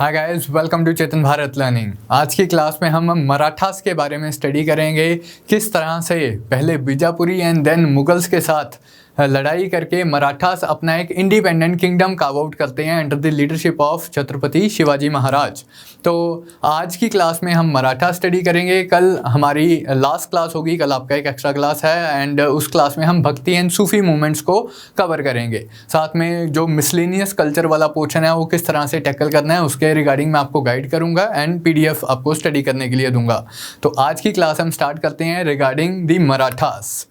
Hi guys, welcome to Chetan Bharat learning. आज की class में हम मराठास के बारे में स्टडी करेंगे। किस तरह से पहले बीजापुरी एंड देन मुगल्स के साथ लड़ाई करके मराठास अपना एक इंडिपेंडेंट किंगडम कार्व आउट करते हैं under the leadership of Chhatrapati Shivaji Maharaj. तो आज की क्लास में हम मराठा स्टडी करेंगे। कल हमारी लास्ट क्लास होगी, कल आपका एक एक्स्ट्रा क्लास है एंड उस क्लास में हम भक्ति एंड सूफी मूवमेंट्स को कवर करेंगे। साथ में जो मिसलेनियस कल्चर वाला पोर्शन है वो किस तरह से टैकल करना है उसके रिगार्डिंग मैं आपको गाइड करूंगा एंड पीडीएफ आपको स्टडी करने के लिए दूंगा। तो आज की क्लास हम स्टार्ट करते हैं रिगार्डिंग दी मराठास।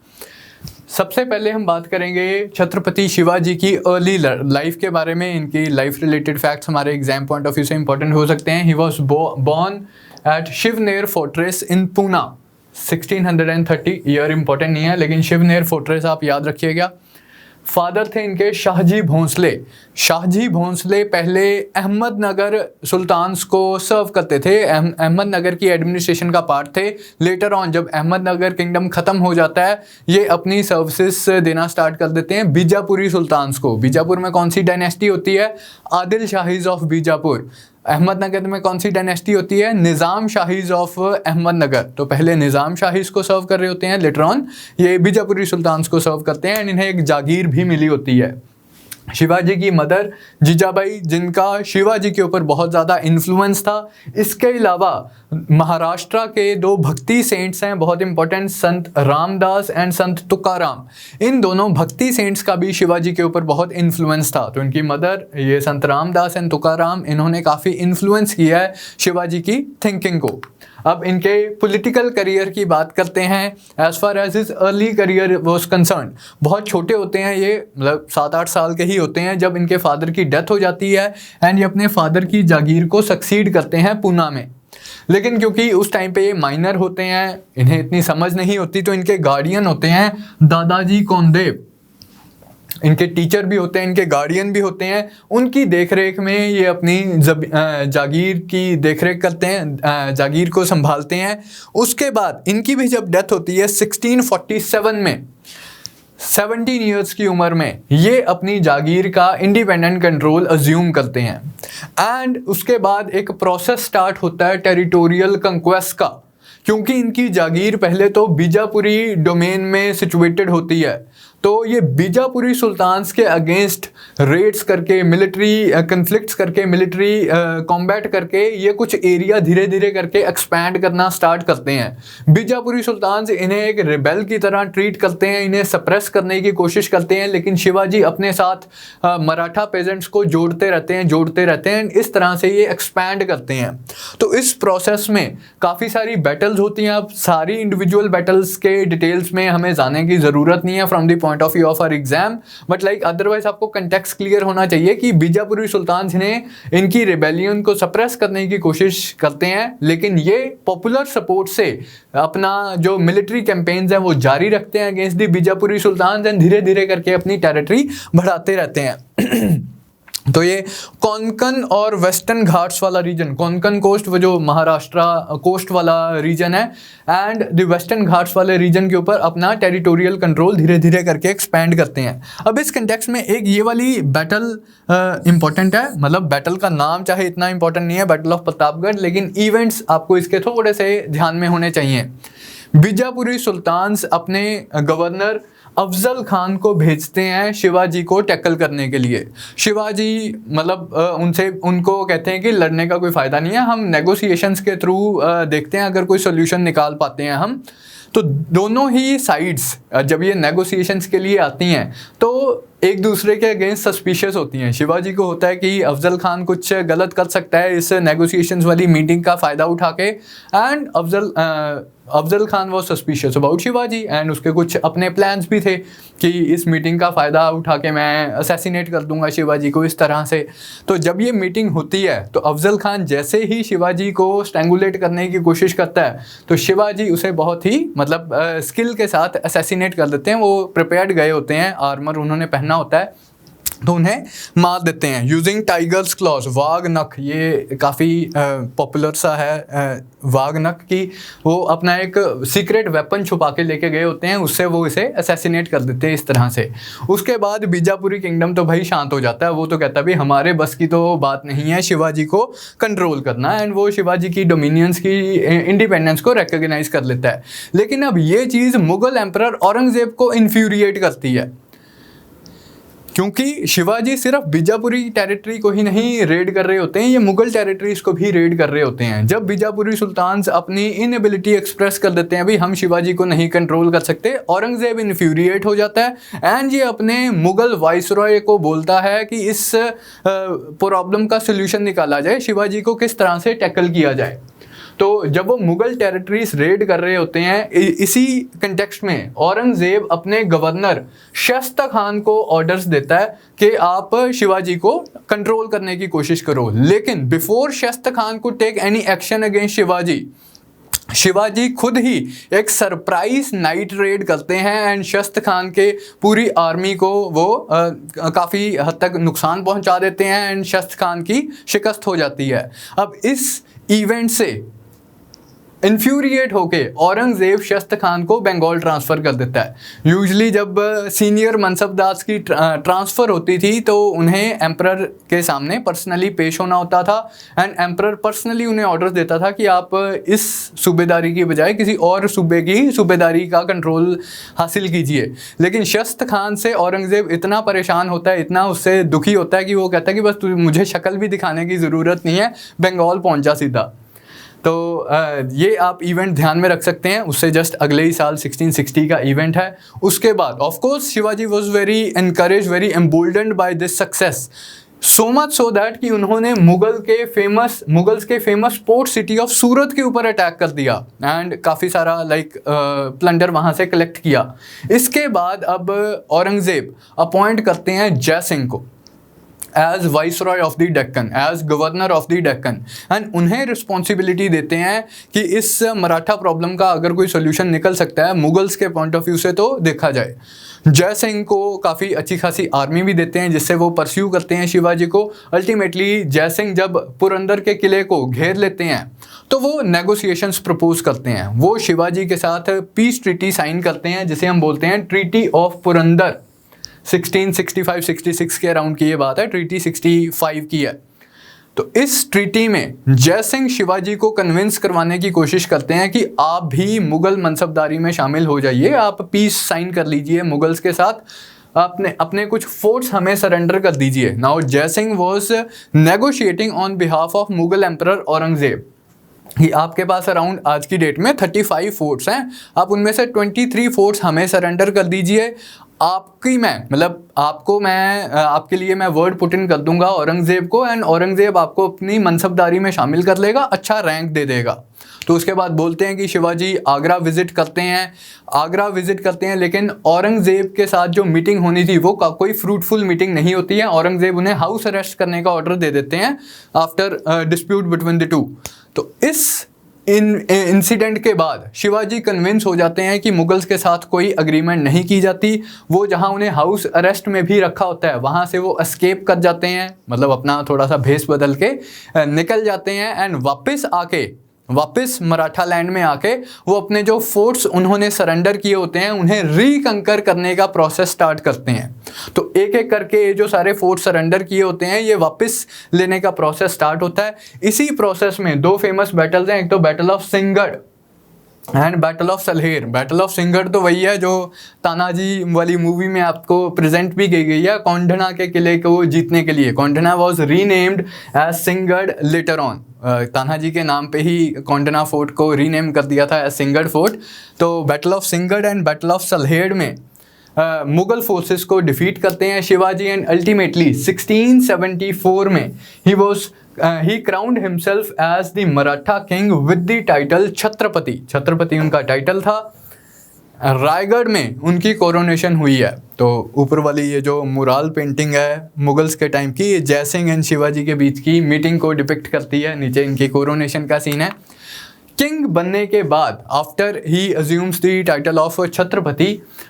सबसे पहले हम बात करेंगे छत्रपति शिवाजी की अर्ली लाइफ के बारे में। इनकी लाइफ रिलेटेड फैक्ट्स हमारे एग्जाम पॉइंट ऑफ व्यू से इंपॉर्टेंट हो सकते हैं। He was born at Shivner fortress in Poona 1630। Year important नहीं है लेकिन शिवनेर फोर्ट्रेस आप याद रखिएगा। फादर थे इनके शाहजी भोंसले। शाहजी भोंसले पहले अहमदनगर सुल्तान्स को सर्व करते थे, अहमदनगर की एडमिनिस्ट्रेशन का पार्ट थे। लेटर ऑन जब अहमदनगर किंगडम ख़त्म हो जाता है ये अपनी सर्विसेज देना स्टार्ट कर देते हैं बीजापुरी सुल्तान्स को। बीजापुर में कौन सी डायनेस्टी होती है? आदिल शाहीज ऑफ बीजापुर। अहमदनगर में कौन सी डायनेस्टी होती है? निज़ाम शाहीज ऑफ अहमदनगर। तो पहले निज़ाम शाहीज को सर्व कर रहे होते हैं, लेटर ऑन ये बीजापुरी सुल्तान्स को सर्व करते हैं एंड इन्हें एक जागीर भी मिली होती है। शिवाजी की मदर जीजाबाई, जिनका शिवाजी के ऊपर बहुत ज़्यादा इन्फ्लुएंस था। इसके अलावा महाराष्ट्र के दो भक्ति सेंट्स हैं बहुत इंपॉर्टेंट, संत रामदास एंड संत तुकाराम। इन दोनों भक्ति सेंट्स का भी शिवाजी के ऊपर बहुत इन्फ्लुएंस था। तो इनकी मदर ये संत रामदास एंड तुकाराम, इन्होंने काफ़ी इन्फ्लुएंस किया है शिवाजी की थिंकिंग को। अब इनके पॉलिटिकल करियर की बात करते हैं। As far as his early career was concern, बहुत छोटे होते हैं ये, मतलब 7-8 साल के ही होते हैं जब इनके फादर की डेथ हो जाती है एंड ये अपने फादर की जागीर को सक्सीड करते हैं पूना में। लेकिन क्योंकि उस टाइम पे ये माइनर होते हैं, इन्हें इतनी समझ नहीं होती, तो इनके गार्डियन होते हैं दादाजी कोंडेव। इनके टीचर भी होते हैं, इनके गार्डियन भी होते हैं। उनकी देखरेख में ये अपनी जागीर की देखरेख करते हैं, जागीर को संभालते हैं। उसके बाद इनकी भी जब डेथ होती है 1647 में, 17 ईयर्स की उम्र में ये अपनी जागीर का इंडिपेंडेंट कंट्रोल अज्यूम करते हैं एंड उसके बाद एक प्रोसेस स्टार्ट होता है टेरिटोरियल कंक्वेस्ट का। क्योंकि इनकी जागीर पहले तो बीजापुरी डोमेन में सिचुएटेड होती है, तो ये बीजापुरी सुल्तान्स के अगेंस्ट रेड्स करके, मिलिट्री कन्फ्लिक्ट्स करके, मिलिट्री कॉम्बैट करके ये कुछ एरिया धीरे धीरे करके एक्सपैंड करना स्टार्ट करते हैं। बीजापुरी सुल्तान्स इन्हें एक रिबेल की तरह ट्रीट करते हैं, इन्हें सप्रेस करने की कोशिश करते हैं, लेकिन शिवाजी अपने साथ मराठा पेजेंट्स को जोड़ते रहते हैं। इस तरह से ये एक्सपैंड करते हैं। तो इस प्रोसेस में काफ़ी सारी बैटल्स होती हैं। अब सारी इंडिविजुअल बैटल्स के डिटेल्स में हमें जाने की ज़रूरत नहीं है from the point of view of our exam, but like otherwise आपको कंटेक्स्ट क्लियर होना चाहिए कि बीजापुरी सुल्तान्स ने इनकी रिबेलियन को सप्रेस करने की कोशिश करते हैं, लेकिन ये पॉपुलर सपोर्ट से अपना जो मिलिट्री कैंपेन्स हैं वो जारी रखते हैं against the Bijapuri sultans and धीरे धीरे करके अपनी टेरिटरी बढ़ाते रहते हैं। तो ये कोंकण और वेस्टर्न घाट्स वाला रीजन, कोंकण कोस्ट वो जो महाराष्ट्र कोस्ट वाला रीजन है एंड द वेस्टर्न घाट्स वाले रीजन के ऊपर अपना टेरिटोरियल कंट्रोल धीरे धीरे करके एक्सपैंड करते हैं। अब इस कंटेक्स्ट में एक ये वाली बैटल इंपॉर्टेंट है, मतलब बैटल का नाम चाहे इतना इंपॉर्टेंट नहीं है, बैटल ऑफ प्रतापगढ़, लेकिन इवेंट्स आपको इसके थोड़े से ध्यान में होने चाहिए। बीजापुरी सुल्तान्स अपने गवर्नर अफजल खान को भेजते हैं शिवाजी को टैकल करने के लिए। शिवाजी मतलब उनको कहते हैं कि लड़ने का कोई फ़ायदा नहीं है, हम नेगोशिएशंस के थ्रू देखते हैं अगर कोई सोल्यूशन निकाल पाते हैं हम। तो दोनों ही साइड्स जब ये नेगोशिएशंस के लिए आती हैं तो एक दूसरे के अगेंस्ट सस्पिशियस होती हैं। शिवाजी को होता है कि अफजल खान कुछ गलत कर सकता है इस नेगोशिएशंस वाली मीटिंग का फ़ायदा उठा के, एंड अफजल खान वो सस्पिशियस अबाउट शिवाजी एंड उसके कुछ अपने प्लान्स भी थे कि इस मीटिंग का फ़ायदा उठा के मैं असैसिनेट कर दूंगा शिवाजी को इस तरह से। तो जब ये मीटिंग होती है तो अफजल खान जैसे ही शिवाजी को स्ट्रैंगुलेट करने की कोशिश करता है तो शिवाजी उसे बहुत ही स्किल के साथ असैसिनेट कर देते हैं। वो प्रिपेयर्ड गए होते हैं, आर्मर उन्होंने पहना होता है तो उन्हें मार देते हैं यूजिंग टाइगर्स क्लॉज, वाघ नख। ये काफ़ी पॉपुलर सा है वाघ नख की। वो अपना एक सीक्रेट वेपन छुपा के लेके गए होते हैं, उससे वो इसे असैसिनेट कर देते हैं इस तरह से। उसके बाद बीजापुरी किंगडम तो भाई शांत हो जाता है, वो तो कहता है भाई हमारे बस की तो बात नहीं है शिवाजी को कंट्रोल करना, एंड वो शिवाजी की डोमिनियंस की इंडिपेंडेंस को रिकॉग्नाइज कर लेता है। लेकिन अब ये चीज़ मुगल एम्परर औरंगजेब को इन्फ्यूरिएट करती है, क्योंकि शिवाजी सिर्फ बीजापुरी टेरिटरी को ही नहीं रेड कर रहे होते हैं, ये मुगल टेरिटरीज को भी रेड कर रहे होते हैं। जब बीजापुरी सुल्तान अपनी इनएबिलिटी एक्सप्रेस कर देते हैं, भाई हम शिवाजी को नहीं कंट्रोल कर सकते, औरंगजेब इन्फ्यूरिएट हो जाता है एंड ये अपने मुगल वाइसरॉय को बोलता है कि इस प्रॉब्लम का सोल्यूशन निकाला जाए, शिवाजी को किस तरह से टैकल किया जाए। तो जब वो मुगल टेरिटरीज रेड कर रहे होते हैं, इसी कंटेक्स्ट में औरंगजेब अपने गवर्नर शस्ता खान को ऑर्डर्स देता है कि आप शिवाजी को कंट्रोल करने की कोशिश करो। लेकिन बिफोर शस्ता खान को take any action against Shivaji खुद ही एक सरप्राइज नाइट रेड करते हैं एंड शस्ता खान के पूरी आर्मी को वो काफ़ी हद तक नुकसान पहुंचा देते हैं एंड शस्ता खान की शिकस्त हो जाती है। अब इस इवेंट से इन्फ्यूरिएट होके औरंगजेब शस्ता खान को बंगाल ट्रांसफ़र कर देता है। यूजली जब सीनियर मनसबदार की ट्रांसफ़र होती थी तो उन्हें एम्परर के सामने पर्सनली पेश होना होता था एंड एम्परर पर्सनली उन्हें ऑर्डर देता था कि आप इस सूबेदारी की बजाय किसी और सूबे की सूबेदारी का कंट्रोल हासिल कीजिए। लेकिन शस्ता खान से औरंगजेब इतना परेशान होता है, इतना उससे दुखी होता है कि वो कहता है कि बस मुझे शक्ल भी दिखाने की ज़रूरत नहीं है, बंगाल पहुँच जा सीधा। तो ये आप इवेंट ध्यान में रख सकते हैं, उससे जस्ट अगले ही साल 1660 का इवेंट है। उसके बाद of course Shivaji was very encourage, very emboldened by this success, so much so that कि उन्होंने मुगल्स के famous port city of Surat के ऊपर अटैक कर दिया एंड काफ़ी सारा प्लंडर वहाँ से कलेक्ट किया। इसके बाद अब औरंगजेब अपॉइंट करते हैं जय सिंह को as viceroy of the Deccan, as governor of the Deccan, and उन्हें रिस्पॉन्सिबिलिटी देते हैं कि इस मराठा प्रॉब्लम का अगर कोई सोल्यूशन निकल सकता है मुगल्स के पॉइंट ऑफ व्यू से तो देखा जाए। जय सिंह को काफ़ी अच्छी खासी आर्मी भी देते हैं जिससे वो परस्यू करते हैं शिवाजी को। अल्टीमेटली जय सिंह जब पुरंदर के किले को घेर लेते हैं तो वो नेगोशिएशंस प्रपोज करते हैं, वो शिवाजी के साथ पीस ट्रीटी साइन करते हैं जिसे हम बोलते हैं ट्रीटी ऑफ पुरंदर। 1665-66 के अराउंड की ये बात है, ट्रीटी 65 की है। तो इस ट्रीटी में जय सिंह शिवाजी को कन्विंस करवाने की कोशिश करते हैं कि आप भी मुगल मनसबदारी में शामिल हो जाइए, आप पीस साइन कर लीजिए मुगल्स के साथ, अपने कुछ फोर्ट्स हमें सरेंडर कर दीजिए। नाउ जय Singh was negotiating on behalf of Mughal emperor Aurangzeb कि आपके पास अराउंड आज की डेट में 35 फोर्ट्स हैं, आप उनमें से 23 फोर्ट्स हमें सरेंडर कर दीजिए, आपके लिए मैं वर्ड पुट इन कर दूंगा औरंगजेब को एंड औरंगजेब आपको अपनी मनसबदारी में शामिल कर लेगा, अच्छा रैंक दे देगा। तो उसके बाद बोलते हैं कि शिवाजी आगरा विजिट करते हैं, लेकिन औरंगजेब के साथ जो मीटिंग होनी थी वो कोई फ्रूटफुल मीटिंग नहीं होती है। औरंगजेब उन्हें हाउस अरेस्ट करने का ऑर्डर दे देते हैं after dispute between the two. तो इस इंसिडेंट के बाद शिवाजी कन्विंस हो जाते हैं कि मुगल्स के साथ कोई अग्रीमेंट नहीं की जाती। वो जहां उन्हें हाउस अरेस्ट में भी रखा होता है वहां से वो एस्केप कर जाते हैं, मतलब अपना थोड़ा सा भेस बदल के निकल जाते हैं एंड वापस मराठा लैंड में आके वो अपने जो फोर्ट्स उन्होंने सरेंडर किए होते हैं उन्हें रिकंकर करने का प्रोसेस स्टार्ट करते हैं। तो एक एक करके ये जो सारे फोर्ट्स सरेंडर किए होते हैं ये वापस लेने का प्रोसेस स्टार्ट होता है। इसी प्रोसेस में दो फेमस बैटल्स हैं, एक तो battle of Sinhagad and battle of Salher. Battle of Sinhagad तो वही है जो तानाजी वाली मूवी में आपको प्रेजेंट भी की गई है, कौंढना के किले को जीतने के लिए। Kondhana was renamed as Sinhagad later on, Tanaji के नाम पे ही कौंढना फोर्ट को रीनेम कर दिया था एज सिंहगढ़ फोर्ट। तो battle of Sinhagad and battle of Salher में मुगल फोर्सेस को डिफीट करते हैं शिवाजी एंड अल्टीमेटली 1674 में he crowned himself as the Maratha king with the title Chhatrapati उनका टाइटल था। रायगढ़ में उनकी कोरोनेशन हुई है। तो ऊपर वाली ये जो मुराल पेंटिंग है मुगल्स के टाइम की, ये जय सिंह एंड शिवाजी के बीच की मीटिंग को डिपिक्ट करती है। नीचे इनकी कोरोनेशन का सीन है। किंग बनने के बाद after he assumes the title of Chhatrapati,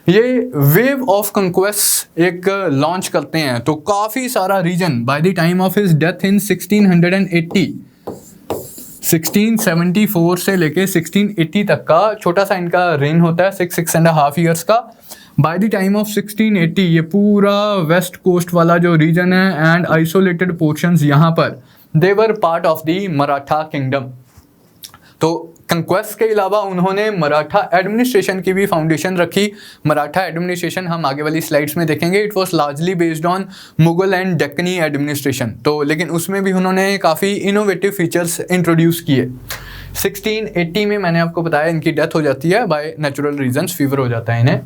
ये वेव ऑफ कंक्वेस्ट एक लॉन्च करते हैं। तो काफ़ी सारा region by the time of his death in 1680, 1674 से लेके 1680 तक का छोटा सा इनका रेन होता है, 6.5 ईयर्स का। बाय द टाइम ऑफ 1680 ये पूरा वेस्ट कोस्ट वाला जो रीजन है एंड आइसोलेटेड पोर्शंस यहाँ पर they were part of the Maratha kingdom. तो कंक्वेस्ट के अलावा उन्होंने मराठा एडमिनिस्ट्रेशन की भी फाउंडेशन रखी। मराठा एडमिनिस्ट्रेशन हम आगे वाली स्लाइड्स में देखेंगे। It was largely based on Mughal and Deccani administration. तो लेकिन उसमें भी उन्होंने काफ़ी इनोवेटिव फीचर्स इंट्रोड्यूस किए। 1680 में मैंने आपको बताया इनकी डेथ हो जाती है बाय नेचुरल रीजंस, फीवर हो जाता है इन्हें।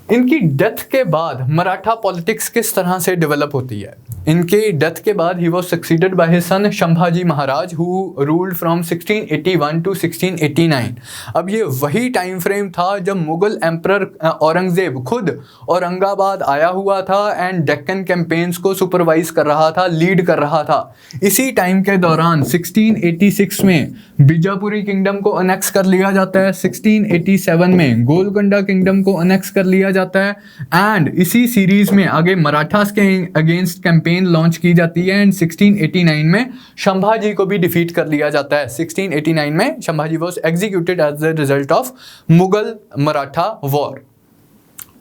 इनकी डेथ के बाद मराठा पॉलिटिक्स किस तरह से डेवलप होती है? इनके डेथ के बाद ही was succeeded by his son Shambhaji Maharaj who ruled from 1681 to 1689। अब ये वही टाइम फ्रेम था जब मुगल एम्परर औरंगजेब खुद औरंगाबाद आया हुआ था एंड डेक्कन कैंपेन्स को सुपरवाइज कर रहा था, लीड कर रहा था। इसी टाइम के दौरान 1686 में बीजापुरी किंगडम को अनेक्स कर लिया जाता है, 1687 में गोलकोंडा किंगडम को अनेक्स कर लिया जाता है एंड इसी सीरीज में आगे मराठास के अगेंस्ट कैंपेन लॉन्च की जाती है एंड 1689 में संभाजी को भी डिफीट कर लिया जाता है। 1689 में Sambhaji was executed as the result of Mughal Maratha war.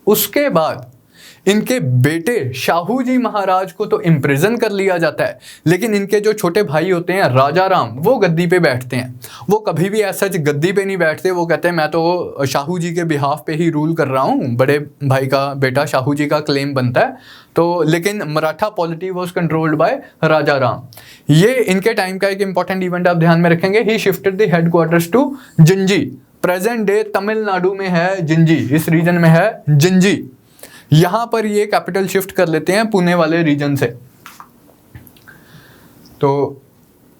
उसके बाद इनके बेटे शाहू जी महाराज को तो इम्प्रिजन कर लिया जाता है, लेकिन इनके जो छोटे भाई होते हैं राजा राम, वो गद्दी पे बैठते हैं। वो कभी भी ऐसा गद्दी पे नहीं बैठते, वो कहते हैं मैं तो शाहू जी के बिहाफ पे ही रूल कर रहा हूँ, बड़े भाई का बेटा शाहू जी का क्लेम बनता है। तो लेकिन Maratha polity was controlled by Raja Ram. ये इनके टाइम का एक इंपॉर्टेंट इवेंट आप ध्यान में रखेंगे। He shifted the headquarters to Gingee, present day Tamil Nadu में है जिंजी, इस रीजन में है जिंजी। यहां पर ये कैपिटल शिफ्ट कर लेते हैं पुणे वाले रीजन से। तो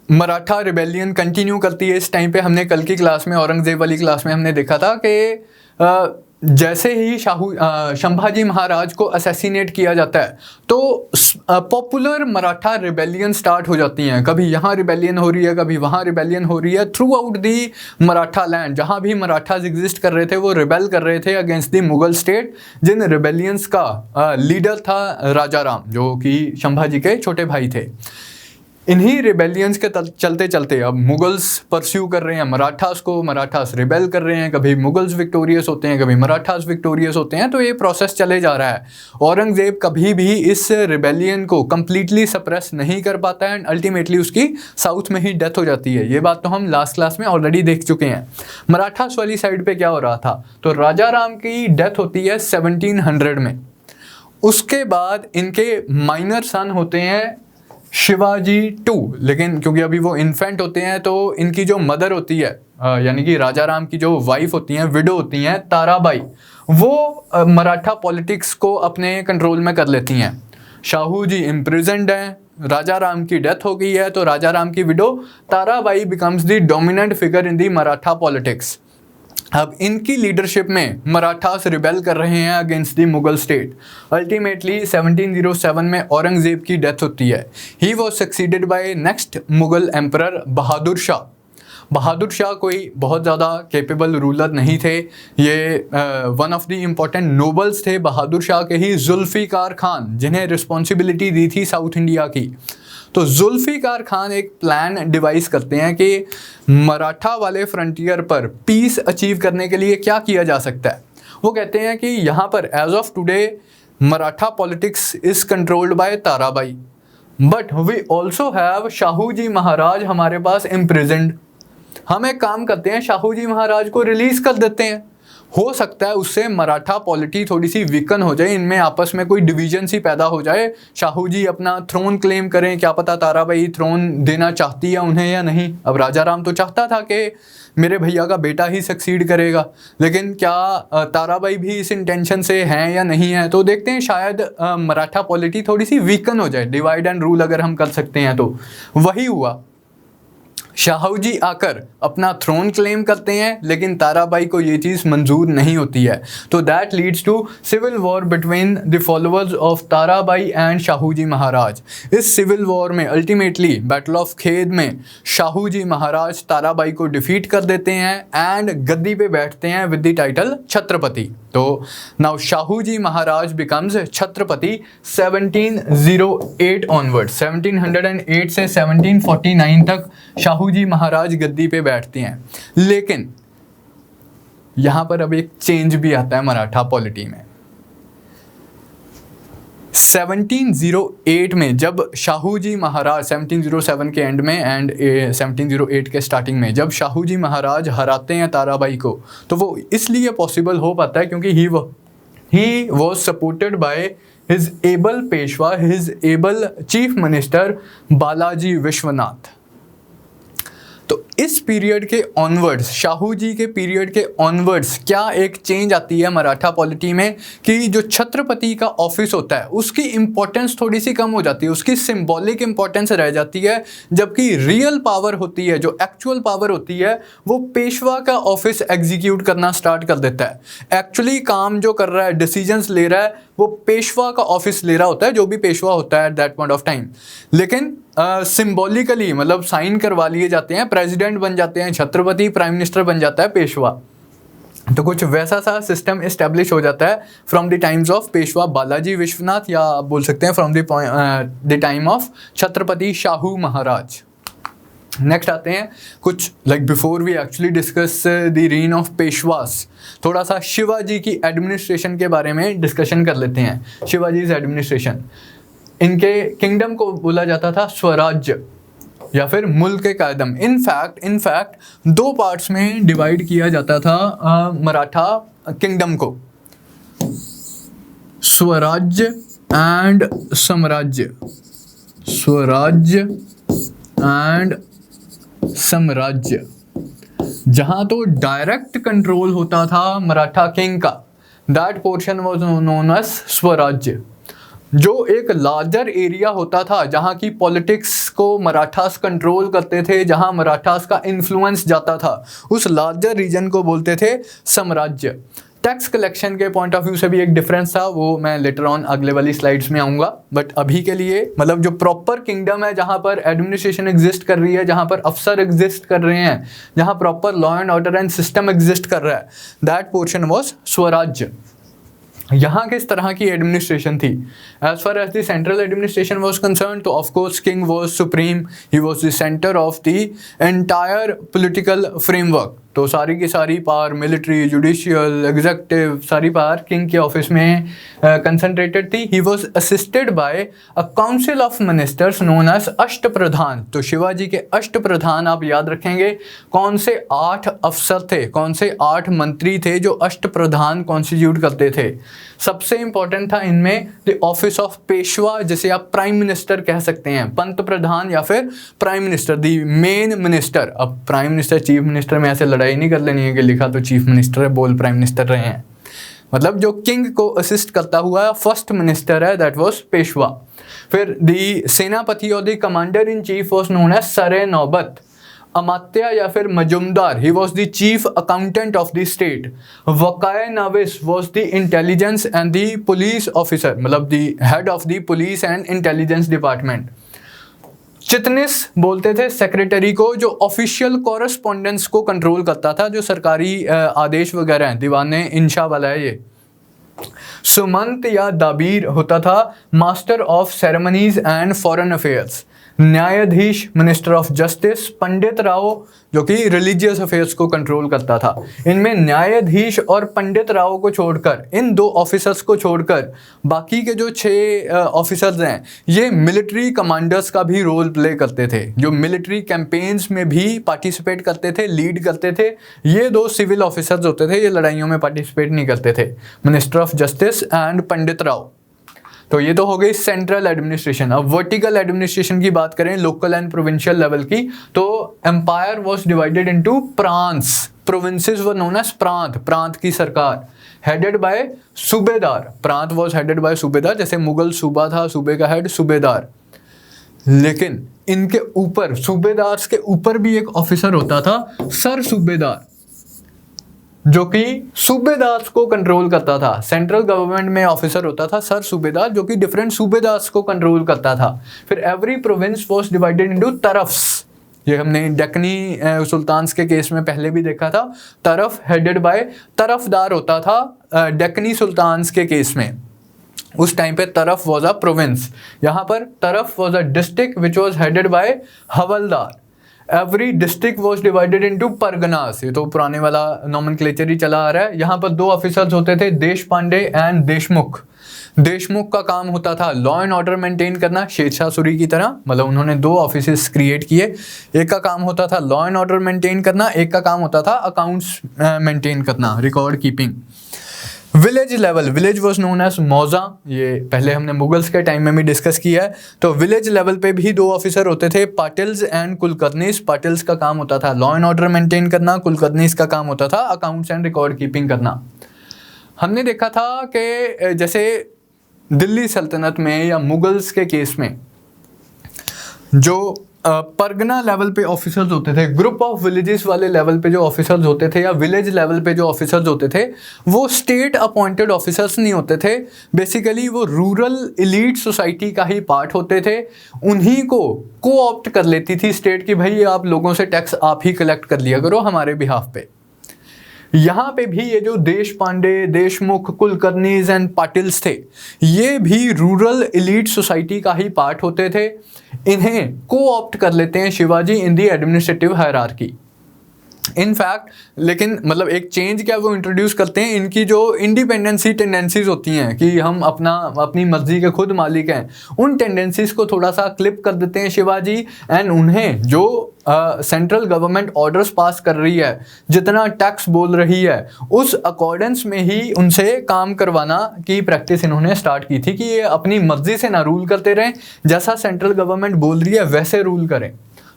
मराठा रिबेलियन कंटिन्यू करती है इस टाइम पे। हमने कल की क्लास में, औरंगजेब वाली क्लास में हमने देखा था कि जैसे ही संभाजी महाराज को असैसिनेट किया जाता है तो पॉपुलर मराठा रिबेलियन स्टार्ट हो जाती हैं। कभी यहाँ रिबेलियन हो रही है, कभी वहाँ रिबेलियन हो रही है। Through out the Maratha land जहाँ भी मराठाज एग्जिस्ट कर रहे थे वो रिबेल कर रहे थे अगेंस्ट द मुगल स्टेट। जिन रिबेलियंस का लीडर था राजा राम, जो कि संभाजी के छोटे भाई थे। इन्हीं रिबेलियंस के चलते चलते अब मुगल्स परस्यू कर रहे हैं मराठास को, मराठास रिबेल कर रहे हैं। कभी मुगल्स विक्टोरियस होते हैं, कभी मराठास विक्टोरियस होते हैं। तो ये प्रोसेस चले जा रहा है। औरंगजेब कभी भी इस रिबेलियन को कंप्लीटली सप्रेस नहीं कर पाता है एंड अल्टीमेटली उसकी साउथ में ही डेथ हो जाती है। ये बात तो हम लास्ट क्लास में ऑलरेडी देख चुके हैं। मराठास वाली साइड पे क्या हो रहा था, तो राजा राम की डेथ होती है 1700 में। उसके बाद इनके माइनर सन होते हैं शिवाजी 2, लेकिन क्योंकि अभी वो इन्फेंट होते हैं तो इनकी जो मदर होती है यानी कि राजा राम की जो वाइफ होती हैं, विडो होती हैं ताराबाई, वो मराठा पॉलिटिक्स को अपने कंट्रोल में कर लेती हैं। शाहू जी इम्प्रिजन्ड हैं, राजा राम की डेथ हो गई है, तो राजा राम की widow Tarabai becomes the dominant figure in the Maratha politics. अब इनकी लीडरशिप में मराठास रिबेल कर रहे हैं against the Mughal state. Ultimately 1707 में औरंगजेब की डेथ होती है। He was succeeded by next Mughal emperor Bahadur Shah. Bahadur Shah कोई बहुत ज़्यादा कैपेबल रूलर नहीं थे। ये one of the important nobles थे बहादुर शाह के ही जुल्फ़िकार खान, जिन्हें रिस्पॉन्सिबिलिटी दी थी साउथ इंडिया की। तो जुल्फ़िकार खान एक प्लान डिवाइस करते हैं कि मराठा वाले फ्रंटियर पर पीस अचीव करने के लिए क्या किया जा सकता है। वो कहते हैं कि यहाँ पर as of today Maratha politics is controlled by Tarabai, but we also have Shahu ji Maharaj हमारे पास इम्प्रिजन्ड। हम एक काम करते हैं, शाहू जी महाराज को रिलीज़ कर देते हैं। हो सकता है उससे मराठा पॉलिटी थोड़ी सी वीकन हो जाए, इनमें आपस में कोई डिवीजन सी पैदा हो जाए। शाहू जी अपना थ्रोन क्लेम करें, क्या पता ताराबाई थ्रोन देना चाहती है उन्हें या नहीं। अब राजा राम तो चाहता था कि मेरे भैया का बेटा ही सक्सीड करेगा, लेकिन क्या ताराबाई भी इस इंटेंशन से हैं या नहीं है। तो देखते हैं, शायद मराठा पॉलिटी थोड़ी सी वीकन हो जाए, डिवाइड एंड रूल अगर हम कर सकते हैं तो। वही हुआ। शाहूजी आकर अपना थ्रोन क्लेम करते हैं, लेकिन ताराबाई को ये चीज़ मंजूर नहीं होती है। तो that leads to civil war between the followers of Tarabai and Shahuji Maharaj. इस सिविल वॉर में अल्टीमेटली बैटल ऑफ खेद में शाहूजी महाराज ताराबाई को डिफीट कर देते हैं एंड गद्दी पे बैठते हैं विद द टाइटल छत्रपति। तो now Shahuji Maharaj becomes Chhatrapati 1708 onward. 1708 से 1749 तक शाहूजी महाराज गद्दी पे बैठते हैं। लेकिन यहां पर अब एक चेंज भी आता है मराठा पॉलिटी में। 1708 में जब शाहूजी महाराज 1707 के एंड में एंड 1708 के स्टार्टिंग में जब शाहूजी महाराज हराते हैं ताराबाई को, तो वो इसलिए पॉसिबल हो पाता है क्योंकि he was supported by his able Peshwa, his able chief minister Balaji Vishwanath. तो इस पीरियड के ऑनवर्ड्स, शाहूजी के पीरियड के ऑनवर्ड्स क्या एक चेंज आती है मराठा पॉलिटी में कि जो छत्रपति का ऑफिस होता है उसकी इंपॉर्टेंस थोड़ी सी कम हो जाती है, उसकी सिंबॉलिक इंपॉर्टेंस रह जाती है, जबकि रियल पावर होती है, जो एक्चुअल पावर होती है, वो पेशवा का ऑफिस एग्जीक्यूट करना स्टार्ट कर देता है। एक्चुअली काम जो कर रहा है, डिसीजंस ले रहा है, वो पेशवा का ऑफिस ले रहा होता है, जो भी पेशवा होता है at that point of time. लेकिन सिंबॉलिकली मतलब साइन करवा लिए जाते हैं, प्रेसिडेंट बन जाते हैं छत्रपति, प्राइम मिनिस्टर बन जाता है पेशवा। तो कुछ वैसा सा सिस्टम इस्टेब्लिश हो जाता है from the times of Peshwa Balaji Vishwanath, या आप बोल सकते हैं from the time of Chhatrapati Shahu Maharaj. Next आते हैं कुछ like before we actually discuss the reign of Peshwas, थोड़ा सा शिवाजी की एडमिनिस्ट्रेशन के बारे में डिस्कशन कर लेते हैं। शिवाजीज एडमिनिस्ट्रेशन, इनके किंगडम को बोला जाता था स्वराज्य या फिर मुल्क के कायदम। इनफैक्ट दो पार्ट्स में डिवाइड किया जाता था मराठा किंगडम को, स्वराज्य एंड साम्राज्य, स्वराज्य एंड साम्राज्य। जहां तो डायरेक्ट कंट्रोल होता था मराठा किंग का, that portion was known as Swarajya. जो एक लार्जर एरिया होता था जहाँ की पॉलिटिक्स को मराठास कंट्रोल करते थे, जहाँ मराठास का इन्फ्लुएंस जाता था, उस लार्जर रीजन को बोलते थे साम्राज्य। टैक्स कलेक्शन के पॉइंट ऑफ व्यू से भी एक डिफरेंस था, वो मैं लेटर ऑन अगले वाली स्लाइड्स में आऊँगा। बट अभी के लिए मतलब जो प्रॉपर किंगडम है, जहाँ पर एडमिनिस्ट्रेशन एग्जिस्ट कर रही है, जहाँ पर अफसर एग्जिस्ट कर रहे हैं, जहाँ proper law and order and system exist कर रहा है, दैट पोर्शन वॉज स्वराज्य। यहाँ किस तरह की एडमिनिस्ट्रेशन थी? As far as the central administration was concern, तो of course king was supreme, he was the center of the entire political framework. तो सारी की सारी पावर, मिलिट्री, जुडिशियल, एग्जीक्यूटिव, सारी पावर किंग के ऑफिस में कंसंट्रेटेड थी। He was assisted by a council of ministers known as Ashta Pradhan. तो शिवाजी के अष्ट प्रधान आप याद रखेंगे, कौन से 8 अफसर थे, कौन से 8 मंत्री थे जो अष्ट प्रधान कॉन्स्टिट्यूट करते थे। सबसे इंपॉर्टेंट था इनमें द ऑफिस ऑफ पेशवा, जिसे आप प्राइम मिनिस्टर कह सकते हैं, पंत प्रधान या फिर prime minister, the main minister. अब प्राइम मिनिस्टर चीफ मिनिस्टर में ऐसे लड़ाई नहीं कर लेनी है कि लिखा तो चीफ मिनिस्टर है, बोल प्राइम मिनिस्टर रहे हैं। मतलब जो किंग को असिस्ट करता हुआ फर्स्ट मिनिस्टर है, दैट वाज पेशवा। फिर द सेनापति और the commander in chief was known as Sare Naubat. Amatya या फिर Majumdar, he was the chief accountant of the state. Waqai Navis was the intelligence and the police officer, मतलब the head of the police and intelligence department. Chitnis बोलते थे secretary को, जो official correspondence को control करता था, जो सरकारी आदेश वगैरह हैं, दीवाने इंशा वाला है ये। सुमंत या दाबीर होता था master of ceremonies and foreign affairs. न्यायाधीश मिनिस्टर ऑफ जस्टिस। पंडित राव जो कि रिलीजियस अफेयर्स को कंट्रोल करता था। इनमें न्यायाधीश और पंडित राव को छोड़कर, इन 2 ऑफिसर्स को छोड़कर बाकी के जो 6 ऑफिसर्स हैं, ये मिलिट्री कमांडर्स का भी रोल प्ले करते थे, जो मिलिट्री कैंपेन्स में भी पार्टिसिपेट करते थे, लीड करते थे। ये 2 सिविल ऑफिसर्स होते थे, ये लड़ाइयों में पार्टिसिपेट नहीं करते थे, minister of justice and Pandit Rao. तो ये तो हो गई सेंट्रल एडमिनिस्ट्रेशन। अब वर्टिकल एडमिनिस्ट्रेशन की बात करें, लोकल एंड प्रोविंशियल लेवल की, तो empire was divided into Prants. Provinces were known as Prant, Prant की सरकार, हेडेड बाय सूबेदार। प्रांत वाज हेडेड बाय सूबेदार, जैसे मुगल सूबा था, सूबे का हेड सूबेदार। लेकिन इनके ऊपर सूबेदार के ऊपर भी एक ऑफिसर होता था, सर सूबेदार, जो कि सूबेदार को कंट्रोल करता था। सेंट्रल गवर्नमेंट में ऑफिसर होता था सर सूबेदार, जो कि डिफरेंट सूबेदार्स को कंट्रोल करता था। फिर every province was divided into Tarafs. ये हमने डकनी सुल्तान्स के केस में पहले भी देखा था। तरफ हेडेड बाय तरफदार होता था डकनी सुल्तान्स के केस में। उस टाइम पे तरफ वाज अ प्रोविंस, यहाँ पर तरफ was a district which was headed by havildar. Every district was divided into Parganas. ये तो पुराने वाला नॉमेनक्लेचर ही चला आ रहा है। यहाँ पर दो ऑफिसर्स होते थे, देश पांडे एंड देशमुख। देशमुख का काम होता था लॉ एंड ऑर्डर मेंटेन करना, शेरशाह सूरी की तरह। मतलब उन्होंने दो ऑफिसेस क्रिएट किए। एक का काम होता था लॉ एंड ऑर्डर मेंटेन करना, एक का काम होता था अकाउंट्स मेंटेन करना, record keeping. Village level, village was known as मौजा। ये पहले हमने मुगल्स के टाइम में भी डिस्कस किया है। तो विलेज लेवल पे भी दो ऑफिसर होते थे, पाटिल्स एंड कुलकर्नीस। पाटिल्स का काम होता था लॉ एंड ऑर्डर मेंटेन करना, कुलकर्नीस का काम होता था अकाउंट्स एंड रिकॉर्ड कीपिंग करना। हमने देखा था कि जैसे दिल्ली सल्तनत में या मुगल्स के केस में जो परगना लेवल पे ऑफिसर्स होते थे, ग्रुप ऑफ विलेजेस वाले लेवल पे जो ऑफिसर्स होते थे या विलेज लेवल पे जो ऑफिसर्स होते थे, वो स्टेट अपॉइंटेड ऑफिसर्स नहीं होते थे। बेसिकली वो रूरल एलीट सोसाइटी का ही पार्ट होते थे। उन्हीं को कोऑप्ट कर लेती थी स्टेट की, भाई आप लोगों से टैक्स आप ही कलेक्ट कर लिया करो हमारे बिहाफ पे। यहाँ पे भी ये जो देश पांडे, देशमुख, कुलकर्नीज एंड पाटिल्स थे, ये भी रूरल एलीट सोसाइटी का ही पार्ट होते थे। इन्हें को-ऑप्ट कर लेते हैं शिवाजी इन दी एडमिनिस्ट्रेटिव हायरार्की। इनफैक्ट लेकिन मतलब एक चेंज क्या वो इंट्रोड्यूस करते हैं, इनकी जो इंडिपेंडेंसी टेंडेंसीज होती हैं कि हम अपनी मर्जी के खुद मालिक हैं, उन टेंडेंसीज को थोड़ा सा क्लिप कर देते हैं शिवाजी। एंड उन्हें जो सेंट्रल गवर्नमेंट ऑर्डर्स पास कर रही है, जितना टैक्स बोल रही है, उस अकॉर्डेंस में ही उनसे काम करवाना की प्रैक्टिस इन्होंने स्टार्ट की थी कि ये अपनी मर्जी से ना रूल करते रहें, जैसा सेंट्रल गवर्नमेंट बोल रही है वैसे रूल करें।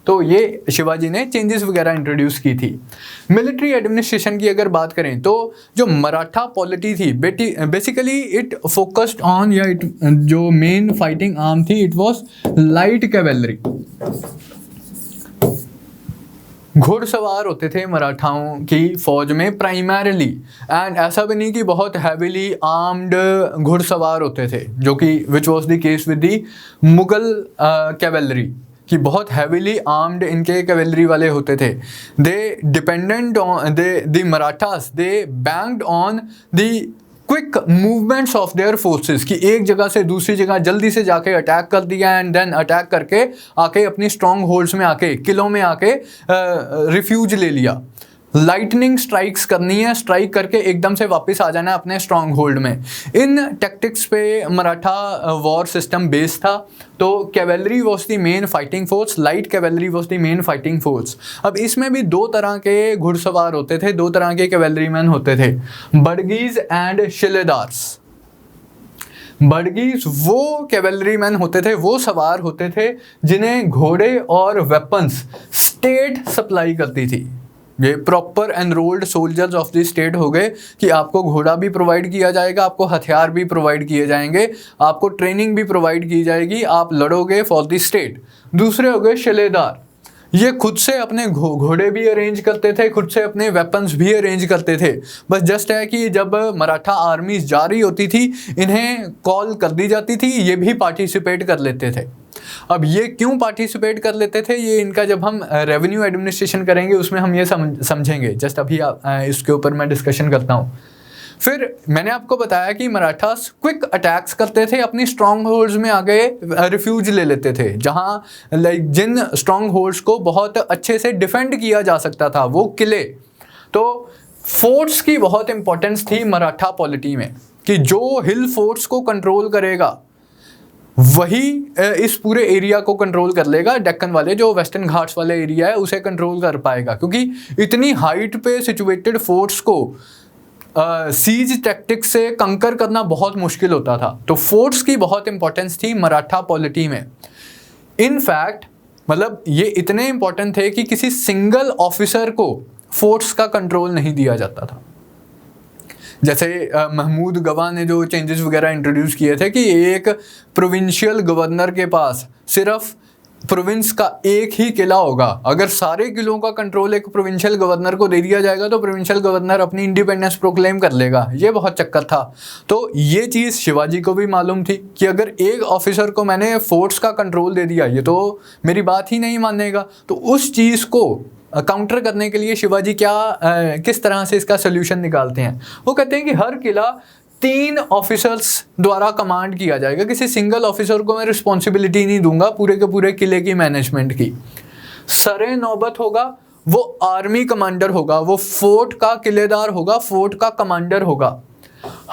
तो ये शिवाजी ने चेंजेस वगैरह इंट्रोड्यूस की थी। मिलिट्री एडमिनिस्ट्रेशन की अगर बात करें तो जो मराठा पॉलिटी थी बेसिकली इट फोकस्ड ऑन, या इट जो मेन फाइटिंग आर्म थी, इट वाज लाइट कैवेलरी। घुड़सवार होते थे मराठाओं की फौज में प्राइमरीली, एंड ऐसा भी नहीं कि बहुत हैवीली आर्म्ड घुड़सवार होते थे, जो कि which was the case with the Mughal cavalry, कि बहुत हैवीली आर्म्ड इनके कैवेलरी वाले होते थे। They dependent on the Marathas, they banked on the quick movements of their forces, कि एक जगह से दूसरी जगह जल्दी से जाके अटैक कर दिया एंड देन अटैक करके आके अपनी स्ट्रॉन्ग होल्ड्स में आके, किलों में आके रिफ्यूज ले लिया। लाइटनिंग स्ट्राइक्स करनी है, स्ट्राइक करके एकदम से वापस आ जाना है अपने स्ट्रॉन्ग होल्ड में। इन टैक्टिक्स पे मराठा वॉर सिस्टम बेस्ड था। तो cavalry was the main fighting force, light cavalry was the main fighting force. अब इसमें भी दो तरह के घुड़सवार होते थे, दो तरह के कैवेलरी मैन होते थे, बडगीज एंड शिलेदार्स। बडगीज वो कैवेलरी मैन होते थे, वो सवार होते थे जिन्हें घोड़े और वेपन्स स्टेट सप्लाई करती थी। ये proper enrolled soldiers of the state हो गए कि आपको घोड़ा भी प्रोवाइड किया जाएगा, आपको हथियार भी प्रोवाइड किए जाएंगे, आपको ट्रेनिंग भी प्रोवाइड की जाएगी, आप लड़ोगे फॉर द स्टेट। दूसरे हो गए शिलेदार, ये खुद से अपने घोड़े भी अरेंज करते थे, खुद से अपने वेपन्स भी अरेंज करते थे। बस जस्ट है कि जब मराठा आर्मीज जा रही होती थी, इन्हें कॉल कर दी जाती थी, ये भी पार्टिसिपेट कर लेते थे। अब ये क्यों पार्टिसिपेट कर लेते थे, ये इनका जब हम रेवेन्यू एडमिनिस्ट्रेशन करेंगे उसमें हम ये समझेंगे। जस्ट अभी इसके ऊपर मैं डिस्कशन करता हूँ। फिर मैंने आपको बताया कि मराठास क्विक अटैक्स करते थे, अपनी स्ट्रॉन्ग होल्ड्स में आगे रिफ्यूज ले लेते थे, जहाँ लाइक जिन स्ट्रॉन्ग होल्ड्स को बहुत अच्छे से डिफेंड किया जा सकता था, वो किले। तो फोर्ट्स की बहुत इंपॉर्टेंस थी मराठा पॉलिटी में, कि जो हिल फोर्ट्स को कंट्रोल करेगा वही इस पूरे एरिया को कंट्रोल कर लेगा। डेक्कन वाले जो वेस्टर्न घाट्स वाले एरिया है उसे कंट्रोल कर पाएगा, क्योंकि इतनी हाइट पे सिचुएटेड फोर्ट्स को सीज टैक्टिक्स से कंकर करना बहुत मुश्किल होता था। तो फोर्ट्स की बहुत इंपॉर्टेंस थी मराठा पॉलिटी में। इनफैक्ट मतलब ये इतने इंपॉर्टेंट थे कि किसी सिंगल ऑफिसर को फोर्ट्स का कंट्रोल नहीं दिया जाता था। जैसे महमूद गवा ने जो चेंजेस वगैरह इंट्रोड्यूस किए थे कि एक प्रोविंशियल गवर्नर के पास सिर्फ प्रोविंस का एक ही किला होगा। अगर सारे किलों का कंट्रोल एक प्रोविंशियल गवर्नर को दे दिया जाएगा तो प्रोविंशियल गवर्नर अपनी इंडिपेंडेंस प्रोक्लेम कर लेगा। ये बहुत चक्कर था। तो ये चीज़ शिवाजी को भी मालूम थी कि अगर एक ऑफिसर को मैंने फोर्ट्स का कंट्रोल दे दिया, ये तो मेरी बात ही नहीं मानेगा। तो उस चीज़ को काउंटर करने के लिए शिवाजी किस तरह से इसका सोल्यूशन निकालते हैं। वो कहते हैं कि हर किला 3 ऑफिसर्स द्वारा कमांड किया जाएगा। किसी सिंगल ऑफिसर को मैं रिस्पॉन्सिबिलिटी नहीं दूंगा पूरे के पूरे किले की मैनेजमेंट की। सरे नौबत होगा, वो आर्मी कमांडर होगा, वो फोर्ट का किलेदार होगा, फोर्ट का कमांडर होगा।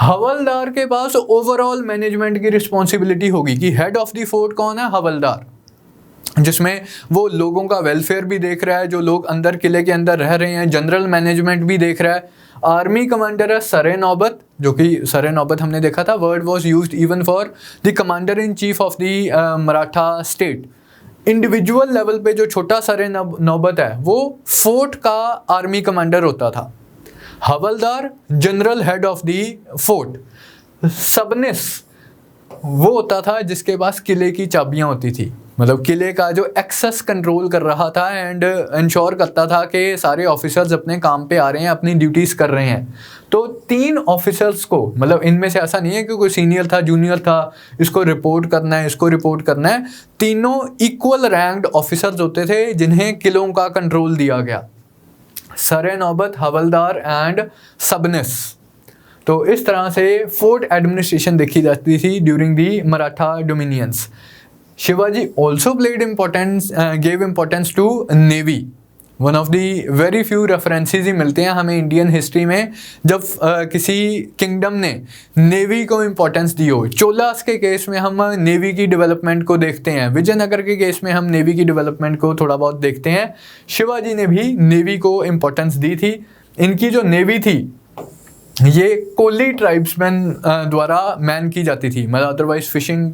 हवलदार के पास ओवरऑल मैनेजमेंट की रिस्पॉन्सिबिलिटी होगी कि हेड ऑफ द फोर्ट कौन है, हवलदार, जिसमें वो लोगों का वेलफेयर भी देख रहा है, जो लोग अंदर किले के अंदर रह रहे हैं, जनरल मैनेजमेंट भी देख रहा है। आर्मी कमांडर है सरे नौबत, जो कि सरे नौबत हमने देखा था, word was used even for the commander in chief of the Maratha state. Individual level पे जो छोटा सरे नौबत है वो फोर्ट का आर्मी कमांडर होता था। Havaldar general head of the fort. Sabnis वो होता था जिसके पास किले की चाबियां होती थी, मतलब किले का जो एक्सेस कंट्रोल कर रहा था एंड इंश्योर करता था कि सारे ऑफिसर्स अपने काम पे आ रहे हैं, अपनी ड्यूटीज़ कर रहे हैं। तो 3 ऑफिसर्स को, मतलब इनमें से ऐसा नहीं है कि कोई सीनियर था, जूनियर था, इसको रिपोर्ट करना है, इसको रिपोर्ट करना है। तीनों इक्वल रैंक्ड ऑफिसर्स होते थे जिन्हें किलों का कंट्रोल दिया गया, सरे नौबत, हवलदार एंड सबनिस। तो इस तरह से फोर्ट एडमिनिस्ट्रेशन देखी जाती थी during the Maratha dominions. Shivaji also gave importance to navy. One of the very few references ही मिलते हैं हमें इंडियन हिस्ट्री में जब किसी किंगडम ने नेवी को इम्पोर्टेंस दी हो। चोलास के केस में हम नेवी की डेवलपमेंट को देखते हैं, विजयनगर के केस में हम नेवी की डेवलपमेंट को थोड़ा बहुत देखते हैं। शिवाजी ने भी नेवी को इम्पोर्टेंस दी थी। इनकी जो नेवी थी ये कोली ट्राइब्समैन द्वारा मैन की जाती थी, मतलब अदरवाइज फिशिंग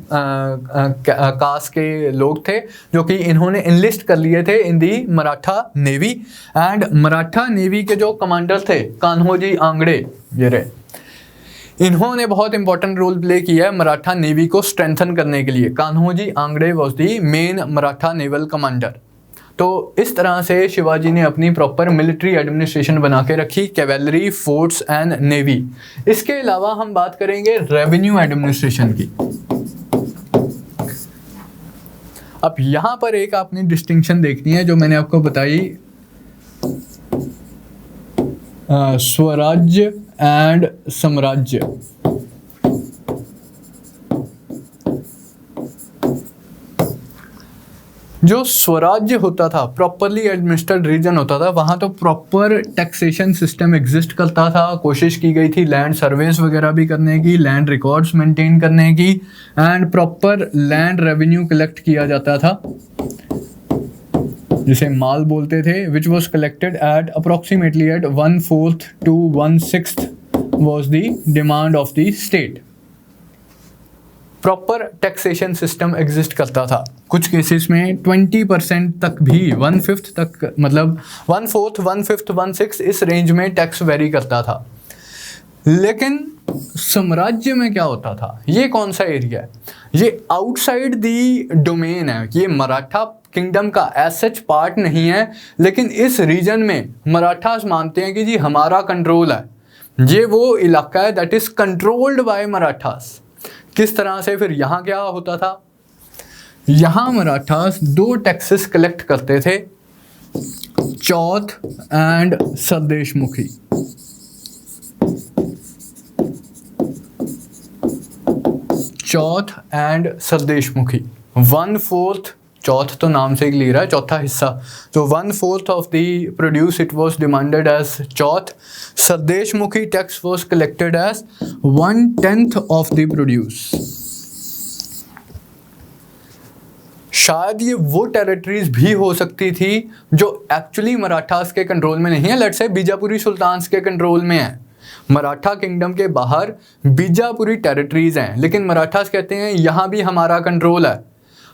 कास्ट के लोग थे जो कि इन्होंने इनलिस्ट कर लिए थे in the Maratha navy. And Maratha navy के जो कमांडर थे कान्होजी आंगड़े, ये रहे, इन्होंने बहुत इंपॉर्टेंट रोल प्ले किया है मराठा नेवी को स्ट्रेंथन करने के लिए। Kanhoji Angre was the main Maratha naval commander. तो इस तरह से शिवाजी ने अपनी प्रॉपर मिलिट्री एडमिनिस्ट्रेशन बना के रखी, कैवेलरी, फोर्ट्स एंड नेवी। इसके अलावा हम बात करेंगे रेवेन्यू एडमिनिस्ट्रेशन की। अब यहाँ पर एक आपने डिस्टिंक्शन देखनी है जो मैंने आपको बताई, स्वराज्य एंड साम्राज्य। जो स्वराज्य होता था, प्रॉपरली एडमिनिस्टर्ड रीजन होता था, वहाँ तो प्रॉपर टैक्सेशन सिस्टम एग्जिस्ट करता था। कोशिश की गई थी लैंड सर्वेस वगैरह भी करने की, लैंड रिकॉर्ड्स मेंटेन करने की, and proper land revenue collect किया जाता था जिसे माल बोलते थे, which was collected at approximately at 1/4 to 1/6 was the demand of the state. Proper taxation system exist करता था। कुछ केसेस में 20% तक भी, 1/5 तक, मतलब 1/4, 1/5, 1/6 इस रेंज में टैक्स वेरी करता था। लेकिन साम्राज्य में क्या होता था, ये कौन सा एरिया है, ये आउटसाइड दी डोमेन है, ये मराठा किंगडम का एज सच पार्ट नहीं है, लेकिन इस रीजन में मराठास मानते हैं कि जी हमारा कंट्रोल है, ये वो इलाका है that is controlled by Marathas. किस तरह से फिर यहाँ क्या होता था, यहाँ मराठास 2 टैक्सेस कलेक्ट करते थे, चौथ एंड सरदेशमुखी। चौथ एंड सरदेशमुखी 1/4, चौथ तो नाम से ही ले रहा है, चौथा हिस्सा, तो 1/4 of the produce it was demanded as chauth. Sardeshmukhi tax was collected as 1/10 of the produce. शायद ये वो टेरिटरीज भी हो सकती थी जो एक्चुअली मराठास के कंट्रोल में नहीं है, लेट्स से बीजापुरी सुल्तान्स के कंट्रोल में है। मराठा किंगडम के बाहर बीजापुरी टेरिटरीज हैं, लेकिन मराठास कहते हैं यहाँ भी हमारा कंट्रोल है,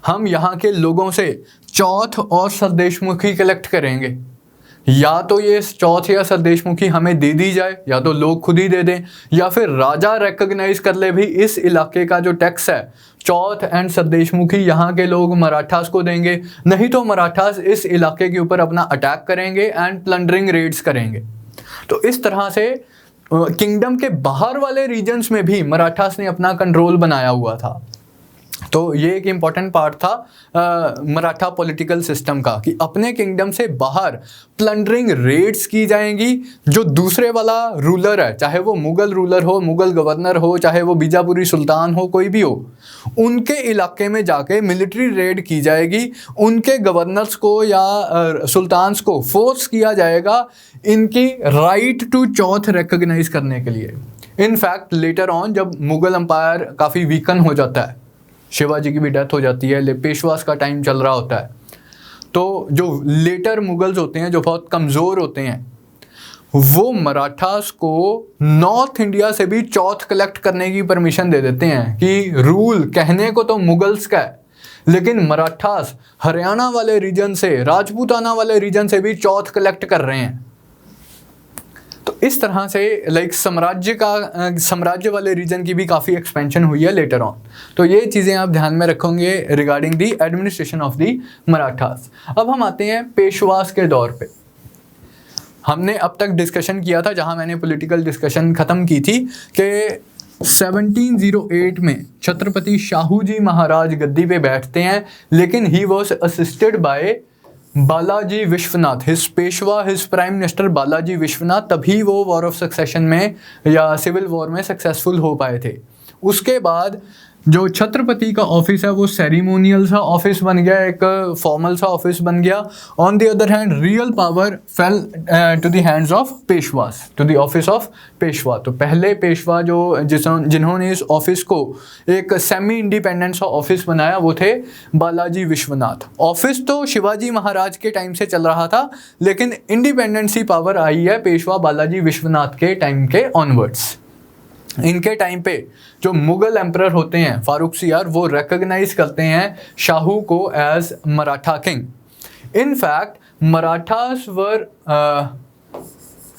हम यहाँ के लोगों से चौथ और सरदेशमुखी कलेक्ट करेंगे। या तो ये चौथ या सरदेशमुखी हमें दे दी जाए, या तो लोग खुद ही दे दें, या फिर राजा रिकॉग्नाइज कर ले भी इस इलाके का जो टैक्स है चौथ एंड सरदेशमुखी यहाँ के लोग मराठास को देंगे, नहीं तो मराठास इस इलाके के ऊपर अपना अटैक करेंगे एंड प्लंडरिंग रेड्स करेंगे। तो इस तरह से किंगडम के बाहर वाले रीजन्स में भी मराठास ने अपना कंट्रोल बनाया हुआ था। तो ये एक इम्पॉर्टेंट पार्ट था मराठा पॉलिटिकल सिस्टम का कि अपने किंगडम से बाहर प्लंडरिंग रेड्स की जाएंगी। जो दूसरे वाला रूलर है, चाहे वो मुगल रूलर हो, मुगल गवर्नर हो, चाहे वो बीजापुरी सुल्तान हो, कोई भी हो, उनके इलाके में जाके मिलिट्री रेड की जाएगी। उनके गवर्नर्स को या सुल्तान्स को फोर्स किया जाएगा इनकी राइट टू चौथ रिकॉग्नाइज करने के लिए। इनफैक्ट लेटर ऑन जब मुगल एम्पायर काफ़ी वीकन हो जाता है, शिवाजी की भी डेथ हो जाती है, पेशवास का टाइम चल रहा होता है, तो जो लेटर मुगल्स होते हैं जो बहुत कमज़ोर होते हैं, वो मराठास को नॉर्थ इंडिया से भी चौथ कलेक्ट करने की परमिशन दे देते हैं कि रूल कहने को तो मुगल्स का है, लेकिन मराठास हरियाणा वाले रीजन से, राजपूताना वाले रीजन से भी चौथ कलेक्ट कर रहे हैं। तो इस तरह से लाइक साम्राज्य वाले रीजन की भी काफ़ी एक्सपेंशन हुई है लेटर ऑन। तो ये चीज़ें आप ध्यान में रखोगे regarding the administration of the Marathas. अब हम आते हैं पेशवास के दौर पे। हमने अब तक डिस्कशन किया था, जहां मैंने पॉलिटिकल डिस्कशन ख़त्म की थी, कि 1708 में छत्रपति शाहू जी महाराज गद्दी पे बैठते हैं, लेकिन ही was assisted bye Balaji Vishwanath, his Peshwa, his prime minister Balaji Vishwanath, तभी वो वॉर ऑफ सक्सेशन में या सिविल वॉर में सक्सेसफुल हो पाए थे। उसके बाद जो छत्रपति का ऑफिस है वो सेरिमोनियल सा ऑफिस बन गया, एक फॉर्मल सा ऑफिस बन गया। On the other hand real power fell to the hands of Peshwas, to the office of Peshwa. तो पहले पेशवा जो जिन्होंने इस ऑफिस को एक सेमी इंडिपेंडेंट सा ऑफिस बनाया वो थे बालाजी विश्वनाथ। ऑफिस तो शिवाजी महाराज के टाइम से चल रहा था, लेकिन इंडिपेंडेंसी पावर आई है पेशवा बालाजी विश्वनाथ के टाइम के ऑनवर्ड्स। इनके टाइम पे जो मुगल एम्परर होते हैं फारूक सियार, वो रिकॉग्नाइज करते हैं शाहू को as Maratha king. In fact Marathas were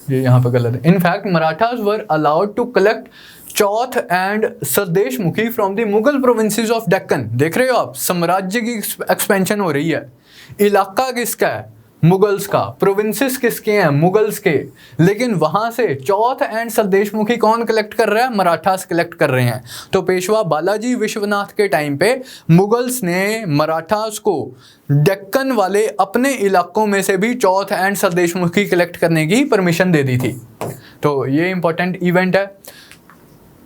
ये यहाँ पे गलत है। In fact Marathas were allowed to collect chauth and sardeshmukhi from the Mughal provinces of Deccan. देख रहे हो आप, साम्राज्य की एक्सपेंशन हो रही है। इलाका किसका है? मुगल्स का। प्रोविंसेस किसके हैं? मुगल्स के। लेकिन वहां से चौथ एंड सरदेशमुखी कौन कलेक्ट कर रहा है? मराठास कलेक्ट कर रहे हैं। तो पेशवा बालाजी विश्वनाथ के टाइम पे मुगल्स ने मराठास को डेक्कन वाले अपने इलाकों में से भी चौथ एंड सरदेशमुखी कलेक्ट करने की परमिशन दे दी थी। तो ये इंपॉर्टेंट इवेंट है।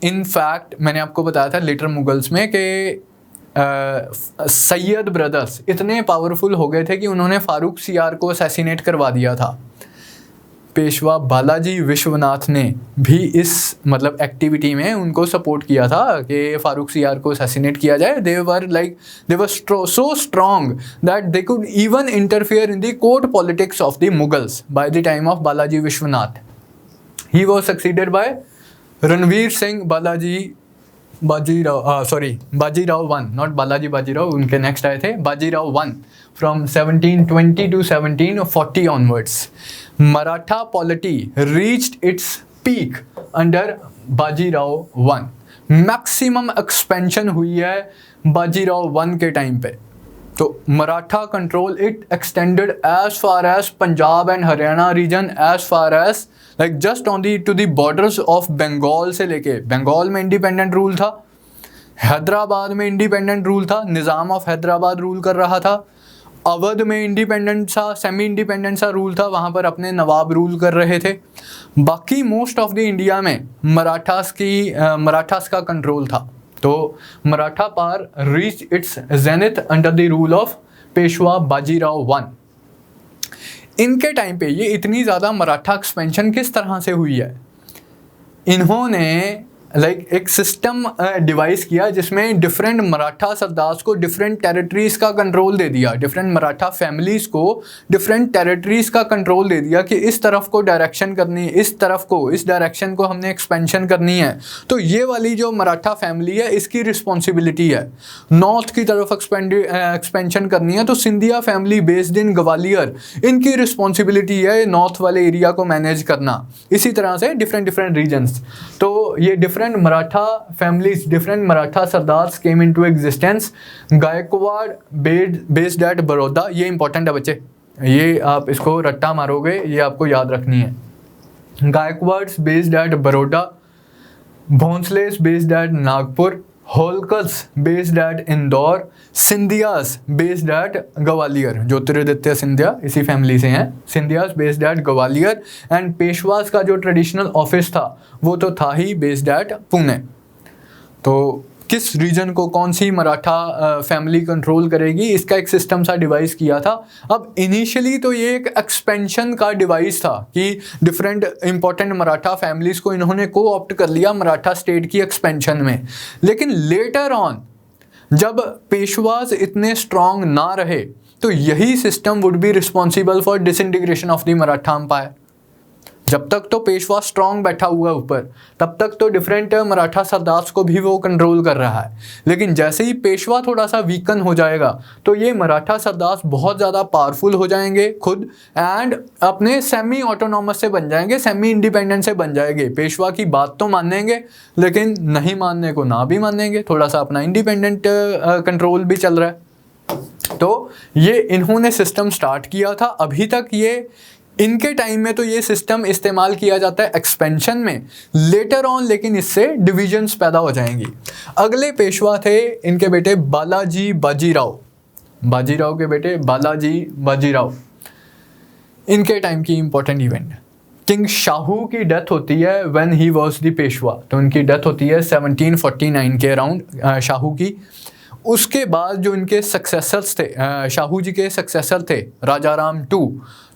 इनफैक्ट मैंने आपको बताया था लेटर मुगल्स में कि सैयद ब्रदर्स इतने पावरफुल हो गए थे कि उन्होंने फारूक सियार को असैसिनेट करवा दिया था। पेशवा बालाजी विश्वनाथ ने भी इस मतलब एक्टिविटी में उनको सपोर्ट किया था कि फारूक सियार को असैसिनेट किया जाए। They were so strong that they could even interfere in the court politics of the Mughals by the time of Balaji Vishwanath. He was succeeded by Ranveer Singh Bajirao one, not Balaji Bajirao, उनके नेक्स्ट आए थे Bajirao one from 1720 to 1740 onwards. Maratha polity reached its peak under Bajirao one. Maximum expansion हुई है Bajirao one के time पे। तो Maratha control it extended as far as Punjab and Haryana region, as far as like just on the to the borders of Bengal से लेके, बंगाल में independent rule था, हैदराबाद में इंडिपेंडेंट रूल था, निज़ाम ऑफ हैदराबाद रूल कर रहा था, अवध में इंडिपेंडेंट सा सेमी इंडिपेंडेंट सा रूल था, वहाँ पर अपने नवाब रूल कर रहे थे। बाकी मोस्ट ऑफ द इंडिया में मराठास का कंट्रोल था। तो Maratha power reach its zenith under the rule of Peshwa Bajirao one. इनके टाइम पे ये इतनी ज़्यादा मराठा एक्सपेंशन किस तरह से हुई है? इन्होंने लाइक एक सिस्टम डिवाइस किया जिसमें डिफरेंट मराठा सरदार्स को डिफरेंट टेरिटरीज का कंट्रोल दे दिया, डिफरेंट मराठा फैमिलीज को डिफरेंट टेरिटरीज का कंट्रोल दे दिया कि इस तरफ को डायरेक्शन करनी है, इस तरफ को, इस डायरेक्शन को हमने एक्सपेंशन करनी है। तो ये वाली जो मराठा फैमिली है इसकी रिस्पॉन्सिबिलिटी है। नॉर्थ की तरफ एक्सपेंशन करनी है तो Scindia family based in Gwalior, इनकी रिस्पॉन्सिबिलिटी है नॉर्थ वाले एरिया को मैनेज करना। इसी तरह से डिफरेंट रीजन्स। तो ये different Maratha families, different Maratha sardars came into existence. Gaekwad based at Baroda, ये इंपॉर्टेंट है बच्चे, ये आप इसको रट्टा मारोगे, ये आपको याद रखनी है। Gaekwads based at Baroda, Bhonsles based at Nagpur, Holkars based at Indore, Scindias based at Gwalior, Jyotiraditya Scindia इसी फैमिली से हैं, Scindias based at Gwalior. And Peshwas का जो ट्रेडिशनल ऑफिस था वो तो था ही बेस्ड एट पुणे। तो किस रीजन को कौन सी मराठा फैमिली कंट्रोल करेगी, इसका एक सिस्टम सा डिवाइस किया था। अब इनिशियली तो ये एक एक्सपेंशन का डिवाइस था कि डिफरेंट इंपॉर्टेंट मराठा फैमिलीज को इन्होंने को ऑप्ट कर लिया मराठा स्टेट की एक्सपेंशन में। लेकिन लेटर ऑन जब पेशवाज इतने स्ट्रांग ना रहे तो यही system would be responsible for disintegration of the Maratha empire. जब तक तो पेशवा स्ट्रांग बैठा हुआ ऊपर, तब तक तो डिफरेंट मराठा सरदार्स को भी वो कंट्रोल कर रहा है। लेकिन जैसे ही पेशवा थोड़ा सा वीकन हो जाएगा तो ये मराठा सरदार्स बहुत ज़्यादा पावरफुल हो जाएंगे खुद, एंड अपने सेमी ऑटोनॉमस से बन जाएंगे, सेमी इंडिपेंडेंट से बन जाएंगे। पेशवा की बात तो मानेंगे लेकिन नहीं मानने को ना भी मानेंगे, थोड़ा सा अपना इंडिपेंडेंट कंट्रोल भी चल रहा है। तो ये इन्होंने सिस्टम स्टार्ट किया था। अभी तक ये इनके टाइम में तो ये सिस्टम इस्तेमाल किया जाता है एक्सपेंशन में, लेटर ऑन लेकिन इससे डिविजन्स पैदा हो जाएंगी। अगले पेशवा थे इनके बेटे बालाजी बाजीराव, बाजीराव के बेटे बालाजी बाजीराव। इनके टाइम की इंपॉर्टेंट इवेंट, किंग शाहू की डेथ होती है when he was the Peshwa, तो उनकी डेथ होती है 1749 के अराउंड शाहू की। उसके बाद जो इनके सक्सेसर्स थे, शाहू जी के सक्सेसर थे राजा राम II,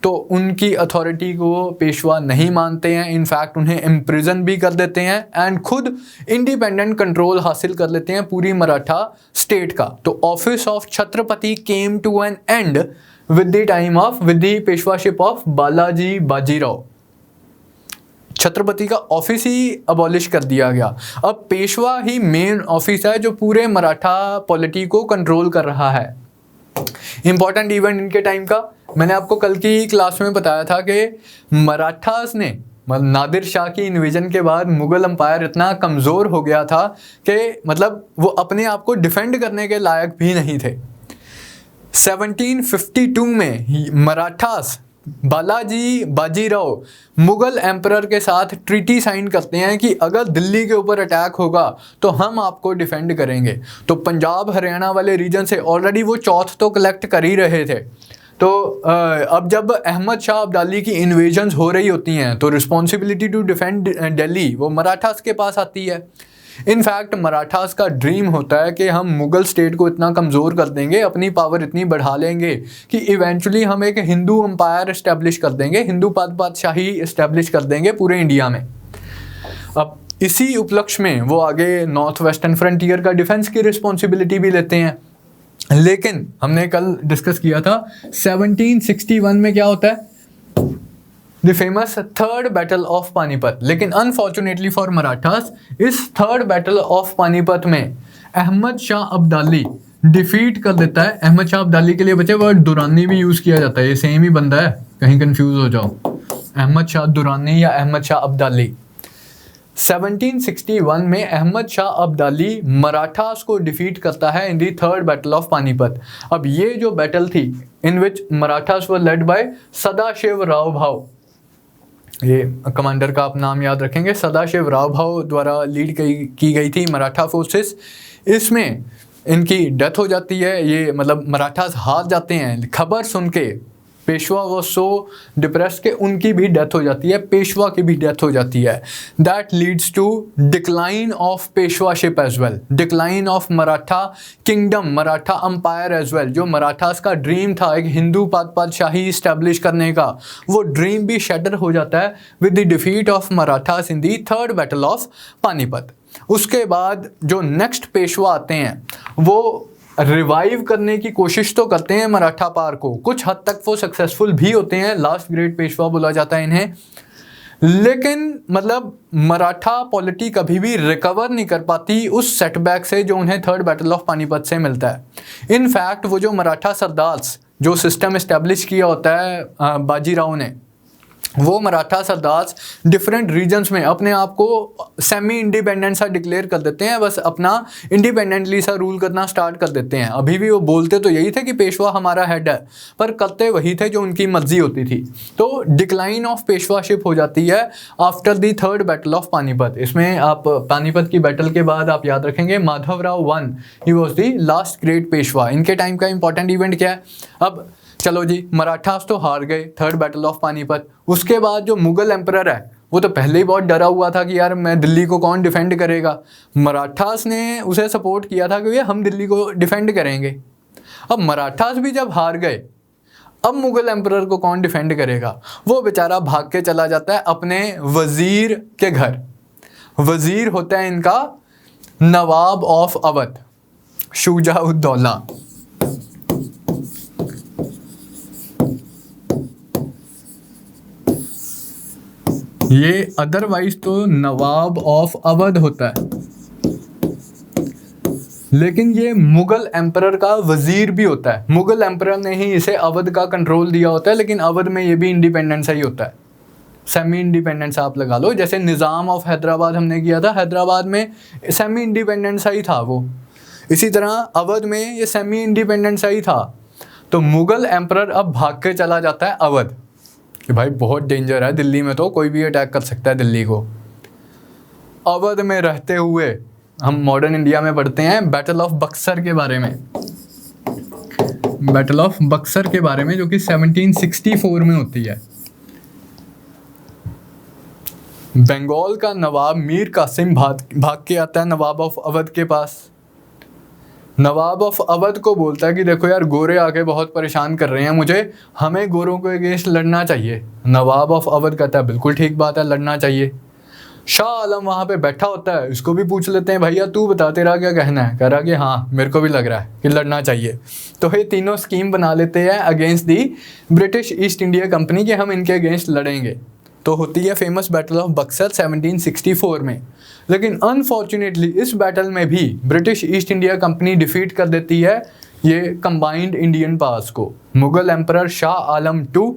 तो उनकी अथॉरिटी को पेशवा नहीं मानते हैं, इनफैक्ट उन्हें इम्प्रिजन भी कर देते हैं एंड खुद इंडिपेंडेंट कंट्रोल हासिल कर लेते हैं पूरी मराठा स्टेट का। तो office of Chhatrapati came to an end with the Peshwaship of Balaji Bajirao. Chhatrapati का ऑफिस ही अबॉलिश कर दिया गया। अब पेशवा ही मेन ऑफिस है जो पूरे मराठा पॉलिटी को कंट्रोल कर रहा है। इंपॉर्टेंट इवेंट इनके टाइम का मैंने आपको कल की क्लास में बताया था कि मराठास ने नादिर शाह की इन्वेजन के बाद मुगल अंपायर इतना कमज़ोर हो गया था कि मतलब वो अपने आप को डिफेंड करने के लायक भी नहीं थे। 1752 में मराठास बालाजी बाजीराव मुगल एम्परर के साथ ट्रीटी साइन करते हैं कि अगर दिल्ली के ऊपर अटैक होगा तो हम आपको डिफेंड करेंगे। तो पंजाब हरियाणा वाले रीजन से ऑलरेडी वो चौथ तो कलेक्ट कर ही रहे थे। तो अब जब अहमद शाह अब्दाली की इन्वेजन्स हो रही होती हैं तो रिस्पॉन्सिबिलिटी टू डिफेंड दिल्ली वो मराठास के पास आती है। इनफैक्ट मराठास का ड्रीम होता है कि हम मुगल स्टेट को इतना कमज़ोर कर देंगे, अपनी पावर इतनी बढ़ा लेंगे कि इवेंचुअली हम एक हिंदू एम्पायर इस्टेब्लिश कर देंगे, हिंदू पातशाही इस्टेब्लिश कर देंगे पूरे इंडिया में। अब इसी उपलक्ष्य में वो आगे नॉर्थ वेस्टर्न फ्रंटियर का डिफेंस की रिस्पॉन्सिबिलिटी भी लेते हैं। लेकिन हमने कल डिस्कस किया था 1761 में क्या होता है, the famous third battle of Panipat. लेकिन अनफॉर्चुनेटली फॉर मराठास इस थर्ड बैटल ऑफ पानीपत में अहमद शाह अब्दाली डिफीट कर देता है। अहमद शाह अब्दाली के लिए बच्चे वर्ड दुरानी भी यूज़ किया जाता है, ये सेम ही बंदा है, कहीं कंफ्यूज हो जाओ। अहमद शाह दुरानी या अहमद शाह अब्दाली। 1761 में अहमद शाह अब्दाली मराठास को डिफीट करता है in the third battle of Panipat. अब ये जो बैटल थी in which Marathas were led by Sadashiv Rao Bhau, ये कमांडर का आप नाम याद रखेंगे, सदाशिव राव भाव द्वारा लीड की गई थी मराठा फोर्सेस। इसमें इनकी डेथ हो जाती है, ये मतलब मराठास हार जाते हैं। खबर सुन के पेशवा वो सो डिप्रेस के उनकी भी डेथ हो जाती है, पेशवा की भी डेथ हो जाती है। That leads to decline of Peshwaship as well, decline of Maratha kingdom, Maratha empire as well. जो मराठास का ड्रीम था एक हिंदू पातशाही इस्टेब्लिश करने का, वो ड्रीम भी शैटर हो जाता है with the defeat of Marathas in the third battle of Panipat. उसके बाद जो नेक्स्ट पेशवा आते हैं वो रिवाइव करने की कोशिश तो करते हैं मराठा पावर को, कुछ हद तक वो सक्सेसफुल भी होते हैं, लास्ट ग्रेट पेशवा बोला जाता है इन्हें, लेकिन मतलब मराठा पॉलिटी कभी भी रिकवर नहीं कर पाती उस सेटबैक से जो उन्हें थर्ड बैटल ऑफ पानीपत से मिलता है। इनफैक्ट वो जो मराठा सरदार्स जो सिस्टम इस्टेब्लिश किया होता है बाजीराव ने, वो मराठा सरदार्स डिफरेंट रीजन्स में अपने आप को सेमी इंडिपेंडेंट सा डिक्लेयर कर देते हैं, बस अपना इंडिपेंडेंटली सा रूल करना स्टार्ट कर देते हैं। अभी भी वो बोलते तो यही थे कि पेशवा हमारा हेड है, पर करते वही थे जो उनकी मर्जी होती थी। तो डिक्लाइन ऑफ पेशवाशिप हो जाती है after the third battle of Panipat. इसमें आप पानीपत की बैटल के बाद आप याद रखेंगे Madhavrao one, he was the last great Peshwa. इनके टाइम का इंपॉर्टेंट इवेंट क्या है? अब चलो जी, मराठास तो हार गए थर्ड बैटल ऑफ पानीपत। उसके बाद जो मुगल एम्परर है वो तो पहले ही बहुत डरा हुआ था कि यार मैं दिल्ली को कौन डिफेंड करेगा। मराठास ने उसे सपोर्ट किया था कि भैया हम दिल्ली को डिफेंड करेंगे। अब मराठास भी जब हार गए, अब मुगल एम्परर को कौन डिफेंड करेगा? वो बेचारा भाग के चला जाता है अपने वजीर के घर। वजीर होता है इनका नवाब ऑफ अवध, शुजा-उद-दौला। ये अदरवाइज तो नवाब ऑफ अवध होता है, लेकिन ये मुगल एम्परर का वजीर भी होता है। मुगल एम्परर ने ही इसे अवध का कंट्रोल दिया होता है, लेकिन अवध में ये भी इंडिपेंडेंस ही होता है, सेमी इंडिपेंडेंस आप लगा लो। जैसे निज़ाम ऑफ हैदराबाद हमने किया था, हैदराबाद में सेमी इंडिपेंडेंस ही था वो, इसी तरह अवध में ये सेमी इंडिपेंडेंस ही था। तो मुगल एम्परर अब भाग के चला जाता है अवध कि भाई बहुत डेंजर है, दिल्ली में तो कोई भी अटैक कर सकता है दिल्ली को। अवध में रहते हुए हम मॉडर्न इंडिया में पढ़ते हैं बैटल ऑफ बक्सर के बारे में, बैटल ऑफ बक्सर के बारे में, जो कि 1764 में होती है। बंगाल का नवाब मीर कासिम भाग के आता है नवाब ऑफ अवध के पास। नवाब ऑफ अवध को बोलता है कि देखो यार गोरे आके बहुत परेशान कर रहे हैं मुझे, हमें गोरों को अगेंस्ट लड़ना चाहिए। नवाब ऑफ अवध कहता है बिल्कुल ठीक बात है, लड़ना चाहिए। शाह आलम वहाँ पे बैठा होता है, इसको भी पूछ लेते हैं भैया तू बता तेरा क्या कहना है? कह रहा कि हाँ मेरे को भी लग रहा है कि लड़ना चाहिए। तो ये तीनों स्कीम बना लेते हैं अगेंस्ट दी ब्रिटिश ईस्ट इंडिया कंपनी कि हम इनके अगेंस्ट लड़ेंगे। तो होती है फेमस बैटल ऑफ बक्सर 1764 में। लेकिन अनफॉर्चुनेटली इस बैटल में भी British East India Company defeat कर देती है ये कंबाइंड इंडियन पावर्स को। Mughal emperor Shah Alam II,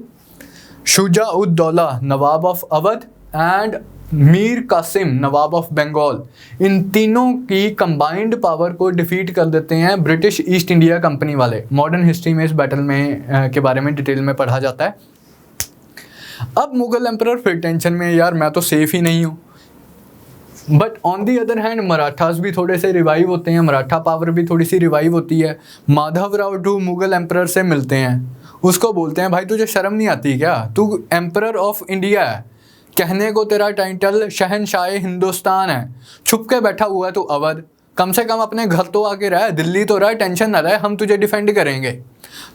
Shuja-ud-Daula Nawab of Awadh and Mir Qasim Nawab of Bengal, इन तीनों की कंबाइंड पावर को डिफीट कर देते हैं ब्रिटिश ईस्ट इंडिया कंपनी वाले। मॉडर्न हिस्ट्री में इस बैटल में के बारे में डिटेल में पढ़ा जाता है। अब मुगल एम्परर फिर टेंशन में, यार मैं तो सेफ ही नहीं हूँ। But on the other hand Marathas भी थोड़े से रिवाइव होते हैं, मराठा पावर भी थोड़ी सी रिवाइव होती है। माधवराव II मुगल एम्परर से मिलते हैं, उसको बोलते हैं भाई तुझे शर्म नहीं आती क्या? तू एम्परर ऑफ इंडिया है, कहने को तेरा टाइटल शहनशाह हिंदुस्तान है, छुप के बैठा हुआ है तू अवध। कम से कम अपने घर तो आके रह, दिल्ली तो रह, टेंशन ना रहे, हम तुझे डिफेंड करेंगे।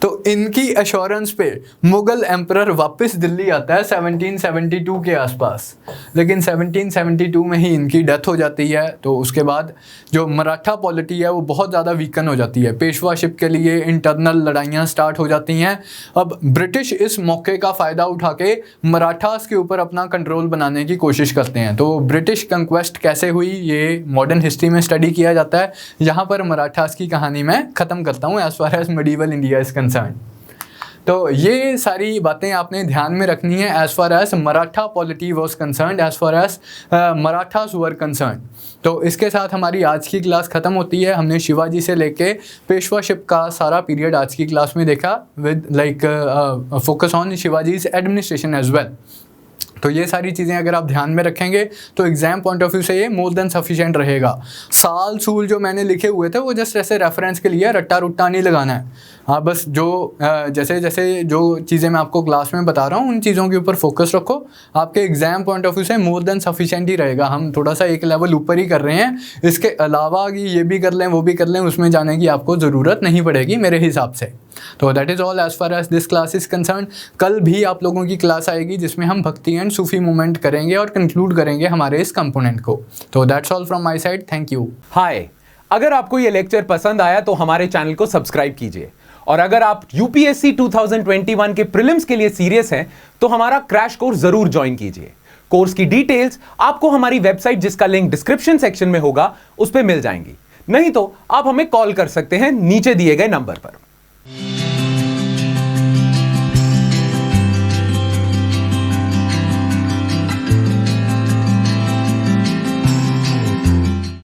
तो इनकी एश्योरेंस पे मुगल एम्परर वापस दिल्ली आता है 1772 के आसपास। लेकिन 1772 में ही इनकी डेथ हो जाती है। तो उसके बाद जो मराठा पॉलिटी है वो बहुत ज़्यादा वीकन हो जाती है। पेशवाशिप के लिए इंटरनल लड़ाइयाँ स्टार्ट हो जाती हैं। अब ब्रिटिश इस मौके का फ़ायदा उठा के मराठास के ऊपर अपना कंट्रोल बनाने की कोशिश करते हैं। तो ब्रिटिश कंक्वेस्ट कैसे हुई ये मॉडर्न हिस्ट्री में स्टडी किया जाता है। यहाँ पर मराठास की कहानी मैं ख़त्म करता हूँ as far as medieval India is concern. तो ये सारी बातें आपने ध्यान में रखनी है as far as Maratha polity was concern, as far as Marathas were concern. तो इसके साथ हमारी आज की क्लास ख़त्म होती है। हमने शिवाजी से लेके पेशवाशिप का सारा पीरियड आज की क्लास में देखा with like focus on Shivaji's administration as well. तो ये सारी चीज़ें अगर आप ध्यान में रखेंगे तो एग्जाम पॉइंट ऑफ व्यू से ये मोर देन सफिशिएंट रहेगा। साल सूल जो मैंने लिखे हुए थे वो जस्ट ऐसे रेफरेंस के लिए, रट्टा रुट्टा नहीं लगाना है। आप बस जो जैसे जैसे जो चीज़ें मैं आपको क्लास में बता रहा हूँ उन चीज़ों के ऊपर फोकस रखो। आपके एग्जाम पॉइंट ऑफ व्यू से मोर देन सफिशिएंट ही रहेगा। हम थोड़ा सा एक लेवल ऊपर ही कर रहे हैं, इसके अलावा कि ये भी कर लें वो भी कर लें उसमें जाने की आपको ज़रूरत नहीं पड़ेगी मेरे हिसाब से। तो that is all as far as this class is concern. कल भी आप लोगों की क्लास आएगी जिसमें हम भक्ति एंड सूफी मूवमेंट करेंगे और कंक्लूड करेंगे हमारे इस कंपोनेंट को। तो that's all from my side, thank you. Hi, अगर आपको ये लेक्चर पसंद आया तो हमारे चैनल को सब्सक्राइब कीजिए, और अगर आप यूपीएससी 2021 के प्रीलिम्स के लिए सीरियस हैं तो हमारा क्रैश कोर्स जरूर ज्वाइन कीजिए। कोर्स की डिटेल्स आपको हमारी वेबसाइट, जिसका लिंक डिस्क्रिप्शन सेक्शन में होगा, उस पर मिल जाएंगी। नहीं तो आप हमें कॉल कर सकते हैं नीचे दिए गए नंबर पर।